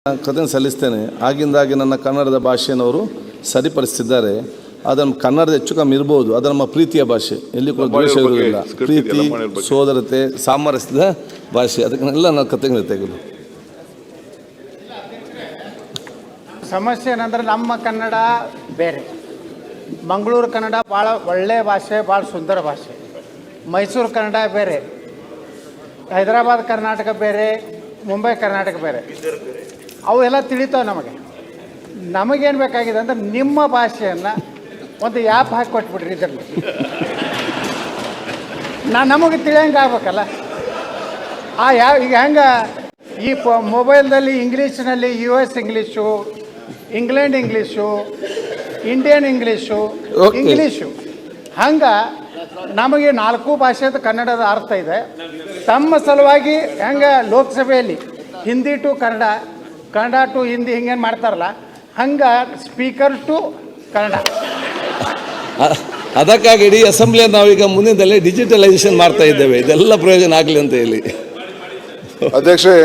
ಕೃತಜ್ಞತೆ ಸಲ್ಲಿಸ್ತೇನೆ. ಆಗಿಂದಾಗಿ ನನ್ನ ಕನ್ನಡದ ಭಾಷೆಯನ್ನು ಸರಿಪಡಿಸ್ತಿದ್ದಾರೆ. ಅದನ್ನು ಕನ್ನಡದ ಹೆಚ್ಚು ಕಮ್ಮಿ ಇರ್ಬೋದು, ಅದು ನಮ್ಮ ಪ್ರೀತಿಯ ಭಾಷೆ, ಎಲ್ಲಿ ಕೂಡ ದ್ವೇಷ ಇರುವುದಿಲ್ಲ. ಪ್ರೀತಿ, ಸೋದರತೆ, ಸಾಮರಸ್ಯದ ಭಾಷೆ, ಅದಕ್ಕೆಲ್ಲ ನಾವು ಕೃತಜ್ಞತೆಗಳು. ಸಮಸ್ಯೆ ಏನಂದ್ರೆ ನಮ್ಮ ಕನ್ನಡ ಬೇರೆ, ಮಂಗಳೂರು ಕನ್ನಡ ಭಾಳ ಒಳ್ಳೆಯ ಭಾಷೆ, ಭಾಳ ಸುಂದರ ಭಾಷೆ. ಮೈಸೂರು ಕನ್ನಡ ಬೇರೆ, ಹೈದರಾಬಾದ್ ಕರ್ನಾಟಕ ಬೇರೆ, ಮುಂಬೈ ಕರ್ನಾಟಕ ಬೇರೆ. ಅವೆಲ್ಲ ತಿಳಿತಾವೆ ನಮಗೇನು ಬೇಕಾಗಿದೆ ಅಂದ್ರೆ ನಿಮ್ಮ ಭಾಷೆಯನ್ನು ಒಂದು ಆ್ಯಪ್ ಹಾಕಿ ಕೊಟ್ಬಿಡ್ರಿ ಇದರಲ್ಲಿ. ನಮಗೆ ತಿಳಿಯಂಗೆ ಆಗ್ಬೇಕಲ್ಲ. ಈಗ ಹೆಂಗೆ ಈ ಮೊಬೈಲ್ದಲ್ಲಿ ಇಂಗ್ಲೀಷ್ನಲ್ಲಿ US English, England English, Indian English, ಹಂಗೆ ನಮಗೆ 4 ಭಾಷೆದು ಕನ್ನಡದ ಅರ್ಥ ಇದೆ. ತಮ್ಮ ಸಲುವಾಗಿ ಹೆಂಗೆ ಲೋಕಸಭೆಯಲ್ಲಿ ಹಿಂದಿ ಟು ಕನ್ನಡ, ಕನ್ನಡ ಟು ಹಿಂದಿ ಹಿಂಗೇನು ಮಾಡ್ತಾರಲ್ಲ, ಹಂಗೆ ಸ್ಪೀಕರ್ ಟು ಕನ್ನಡ. ಅದಕ್ಕಾಗಿ ಇಡೀ ಅಸೆಂಬ್ಲಿಯನ್ನು ನಾವೀಗ ಮುಂದಿನದಲ್ಲೇ ಡಿಜಿಟಲೈಸೇಷನ್ ಮಾಡ್ತಾ ಇದ್ದೇವೆ. ಇದೆಲ್ಲ ಪ್ರಯೋಜನ ಆಗಲಿ ಅಂತ ಹೇಳಿ. ಅಧ್ಯಕ್ಷರೇ,